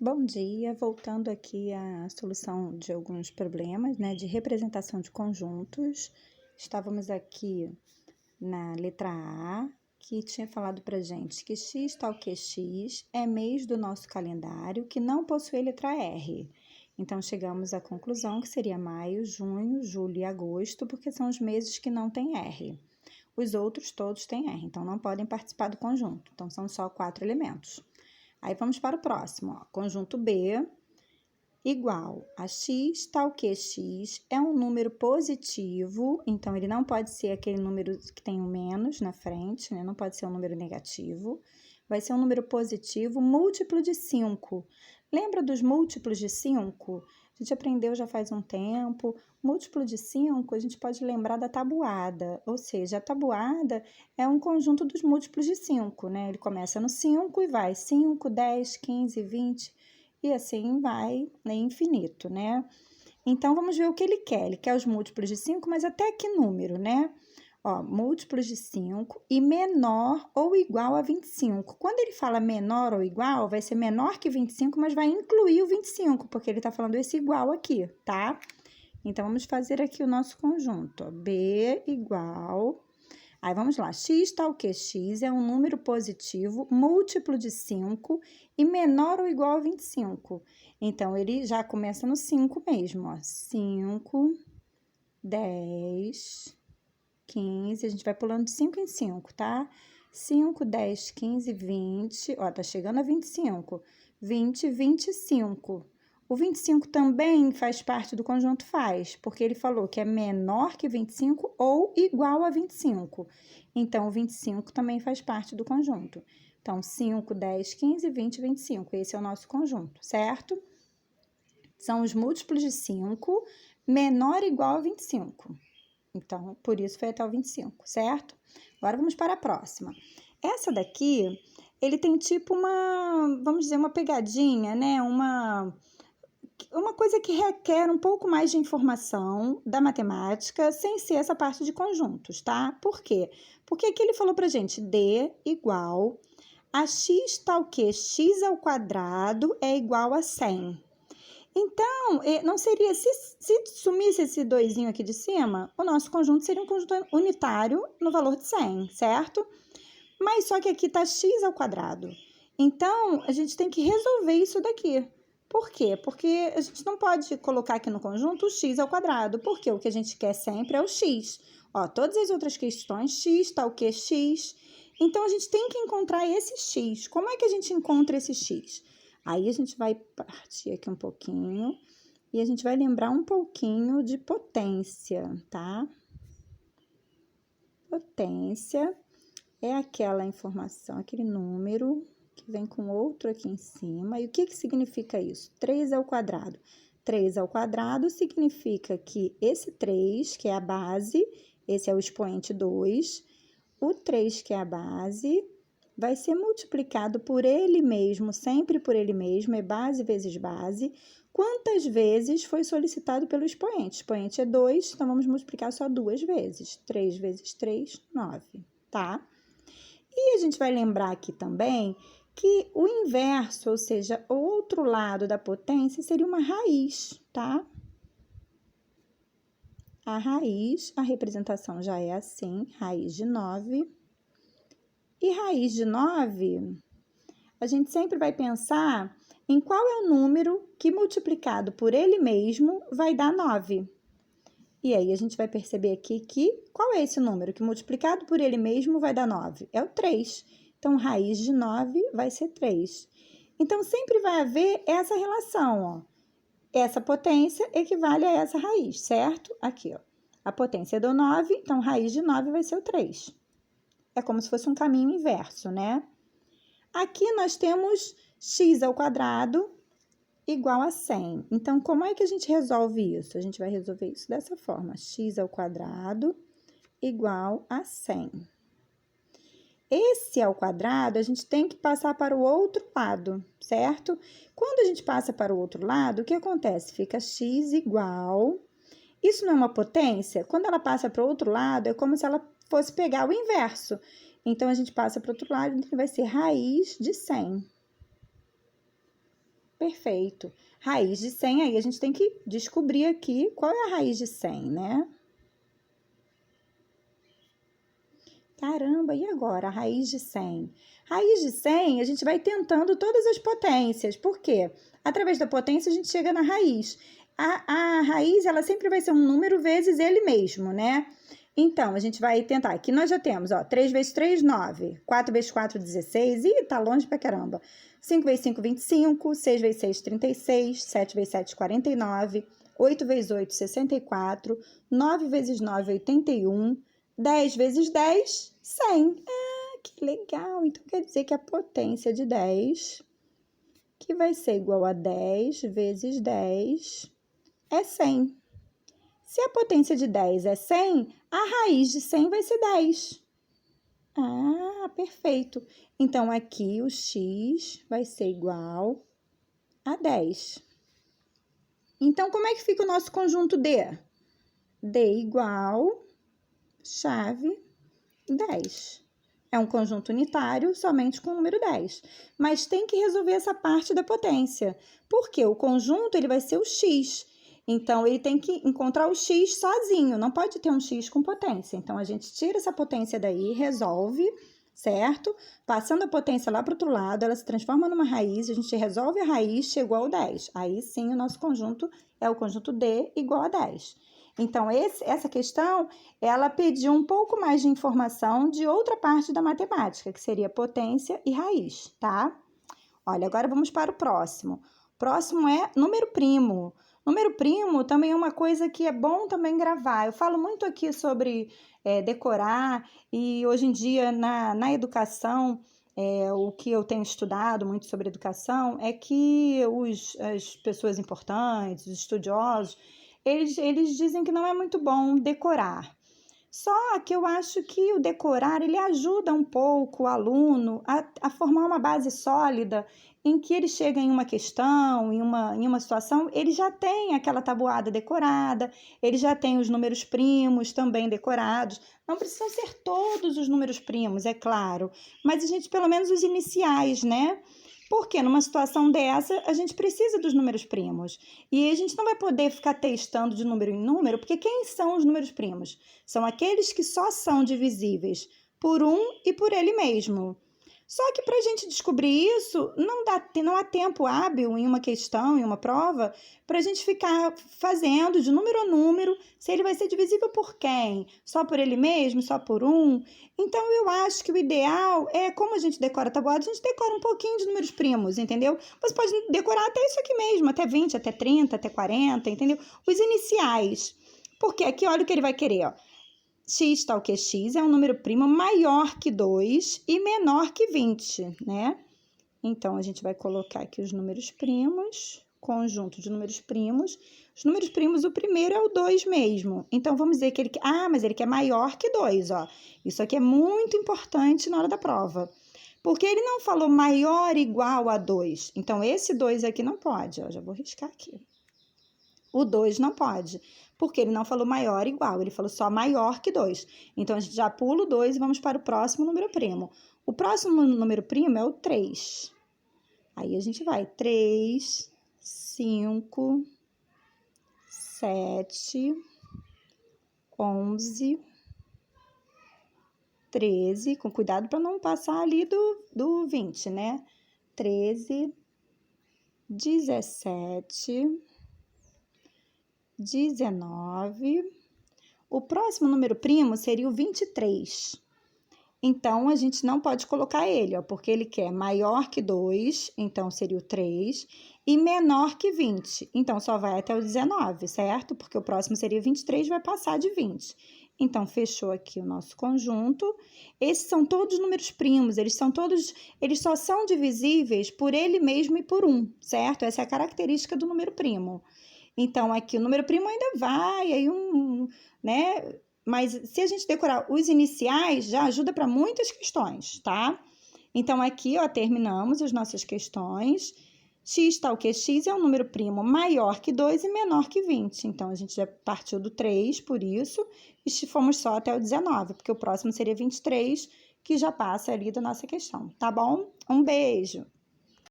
Bom dia, voltando aqui à solução de alguns problemas, né, de representação de conjuntos. Estávamos aqui na letra A, que tinha falado para gente que x tal que x é mês do nosso calendário que não possui letra R. Então, chegamos à conclusão que seria maio, junho, julho e agosto, porque são os meses que não têm R. Os outros todos têm R, então não podem participar do conjunto. Então, são só 4 elementos. Aí, vamos para o próximo, ó. Conjunto B igual a x tal que x é um número positivo, então ele não pode ser aquele número que tem um menos na frente, né? Não pode ser um número negativo. Vai ser um número positivo múltiplo de 5. Lembra dos múltiplos de 5? A gente aprendeu já faz um tempo. Múltiplo de 5, a gente pode lembrar da tabuada, ou seja, a tabuada é um conjunto dos múltiplos de 5, né? Ele começa no 5 e vai 5, 10, 15, 20, e assim vai, né, infinito, né? Então, vamos ver o que ele quer. Ele quer os múltiplos de 5, mas até que número, né? Ó, múltiplos de 5 e menor ou igual a 25. Quando ele fala menor ou igual, vai ser menor que 25, mas vai incluir o 25, porque ele tá falando esse igual aqui, tá? Então, vamos fazer aqui o nosso conjunto, ó. B igual... Aí, vamos lá. X tal que x é um número positivo múltiplo de 5 e menor ou igual a 25. Então, ele já começa no 5 mesmo, ó. 5, 10, 15. A gente vai pulando de 5 em 5, tá? 5, 10, 15, 20. Ó, tá chegando a 25. 20, 25. O 25 também faz parte do conjunto faz, porque ele falou que é menor que 25 ou igual a 25. Então, o 25 também faz parte do conjunto. Então, 5, 10, 15, 20, 25. Esse é o nosso conjunto, certo? São os múltiplos de 5, menor ou igual a 25. Então, por isso foi até o 25, certo? Agora, vamos para a próxima. Essa daqui, ele tem tipo uma, vamos dizer, uma pegadinha, né? Uma coisa que requer um pouco mais de informação da matemática, sem ser essa parte de conjuntos, tá? Por quê? Porque aqui ele falou pra gente, D igual a x tal que x ao quadrado é igual a 100. Então, não seria, se sumisse esse doisinho aqui de cima, o nosso conjunto seria um conjunto unitário no valor de 100, certo? Mas só que aqui tá x ao quadrado. Então, a gente tem que resolver isso daqui. Por quê? Porque a gente não pode colocar aqui no conjunto o x ao quadrado, porque o que a gente quer sempre é o x. Ó, todas as outras questões, x tal que x. Então, a gente tem que encontrar esse x. Como é que a gente encontra esse x? Aí, a gente vai partir aqui um pouquinho e a gente vai lembrar um pouquinho de potência, tá? Potência é aquela informação, aquele número que vem com outro aqui em cima. E o que significa isso? 3 ao quadrado. 3 ao quadrado significa que esse 3, que é a base, esse é o expoente 2, o 3, que é a base, vai ser multiplicado por ele mesmo, sempre por ele mesmo, é base vezes base. Quantas vezes foi solicitado pelo expoente? O expoente é 2, então vamos multiplicar só 2 vezes. 3 vezes 3, 9, tá? E a gente vai lembrar aqui também que o inverso, ou seja, o outro lado da potência, seria uma raiz, tá? A raiz, a representação já é assim, raiz de 9. E raiz de 9, a gente sempre vai pensar em qual é o número que multiplicado por ele mesmo vai dar 9. E aí, a gente vai perceber aqui que qual é esse número que multiplicado por ele mesmo vai dar 9? É o 3. Então, raiz de 9 vai ser 3. Então, sempre vai haver essa relação, ó. Essa potência equivale a essa raiz, certo? Aqui, ó. A potência do 9, então, raiz de 9 vai ser o 3. É como se fosse um caminho inverso, né? Aqui nós temos x ao quadrado igual a 100. Então, como é que a gente resolve isso? A gente vai resolver isso dessa forma. X ao quadrado igual a 100. Esse ao quadrado, a gente tem que passar para o outro lado, certo? Quando a gente passa para o outro lado, o que acontece? Fica x igual... Isso não é uma potência? Quando ela passa para o outro lado, é como se ela fosse pegar o inverso. Então, a gente passa para o outro lado, então vai ser raiz de 100. Perfeito. Raiz de 100, aí a gente tem que descobrir aqui qual é a raiz de 100, né? Caramba, e agora? A raiz de 100. Raiz de 100, a gente vai tentando todas as potências. Por quê? Através da potência, a gente chega na raiz. A raiz, ela sempre vai ser um número vezes ele mesmo, né? Então, a gente vai tentar. Aqui nós já temos, ó, 3 vezes 3, 9. 4 vezes 4, 16. Ih, tá longe pra caramba. 5 vezes 5, 25. 6 vezes 6, 36. 7 vezes 7, 49. 8 vezes 8, 64. 9 vezes 9, 81. 10 vezes 10, 100. Ah, que legal! Então, quer dizer que a potência de 10, que vai ser igual a 10 vezes 10, é 100. Se a potência de 10 é 100, a raiz de 100 vai ser 10. Ah, perfeito. Então, aqui o x vai ser igual a 10. Então, como é que fica o nosso conjunto D? D igual chave 10. É um conjunto unitário somente com o número 10. Mas tem que resolver essa parte da potência. Porque o conjunto ele vai ser o x. Então, ele tem que encontrar o x sozinho. Não pode ter um x com potência. Então, a gente tira essa potência daí, resolve, certo? Passando a potência lá para o outro lado, ela se transforma numa raiz. A gente resolve a raiz, chegou ao 10. Aí sim, o nosso conjunto é o conjunto D igual a 10. Então, essa questão, ela pediu um pouco mais de informação de outra parte da matemática, que seria potência e raiz, tá? Olha, agora vamos para o próximo. O próximo é número primo. Número primo também é uma coisa que é bom também gravar. Eu falo muito aqui sobre decorar e hoje em dia na educação, o que eu tenho estudado muito sobre educação é que as pessoas importantes, os estudiosos, eles dizem que não é muito bom decorar. Só que eu acho que o decorar, ele ajuda um pouco o aluno a formar uma base sólida em que ele chega em uma questão, em uma situação, ele já tem aquela tabuada decorada, ele já tem os números primos também decorados. Não precisam ser todos os números primos, é claro, mas a gente, pelo menos os iniciais, né? Porque numa situação dessa, a gente precisa dos números primos. E a gente não vai poder ficar testando de número em número, porque quem são os números primos? São aqueles que só são divisíveis por um e por ele mesmo. Só que para a gente descobrir isso, não há tempo hábil em uma questão, em uma prova, para a gente ficar fazendo de número a número, se ele vai ser divisível por quem? Só por ele mesmo? Só por um? Então, eu acho que o ideal é, como a gente decora tabuada, a gente decora um pouquinho de números primos, entendeu? Você pode decorar até isso aqui mesmo, até 20, até 30, até 40, entendeu? Os iniciais. Porque aqui, olha o que ele vai querer, ó. X tal que x é um número primo maior que 2 e menor que 20, né? Então, a gente vai colocar aqui os números primos, conjunto de números primos. Os números primos, o primeiro é o 2 mesmo. Então, vamos dizer que ele... mas ele quer maior que 2, ó. Isso aqui é muito importante na hora da prova. Porque ele não falou maior igual a 2. Então, esse 2 aqui não pode, ó. Já vou riscar aqui. O 2 não pode, porque ele não falou maior igual, ele falou só maior que 2. Então, a gente já pula o 2 e vamos para o próximo número primo. O próximo número primo é o 3. Aí, a gente vai 3, 5, 7, 11, 13, com cuidado para não passar ali do 20, né? 13, 17... 19. O próximo número primo seria o 23. Então, a gente não pode colocar ele, ó, porque ele quer maior que 2, então seria o 3, e menor que 20. Então, só vai até o 19, certo? Porque o próximo seria 23, vai passar de 20. Então, fechou aqui o nosso conjunto. Esses são todos números primos, eles só são divisíveis por ele mesmo e por 1, certo? Essa é a característica do número primo. Então, aqui o número primo ainda vai, aí né? Mas se a gente decorar os iniciais, já ajuda para muitas questões, tá? Então, aqui, ó, terminamos as nossas questões. X tal que x é um número primo maior que 2 e menor que 20. Então, a gente já partiu do 3, por isso, e fomos só até o 19, porque o próximo seria 23, que já passa ali da nossa questão, tá bom? Um beijo!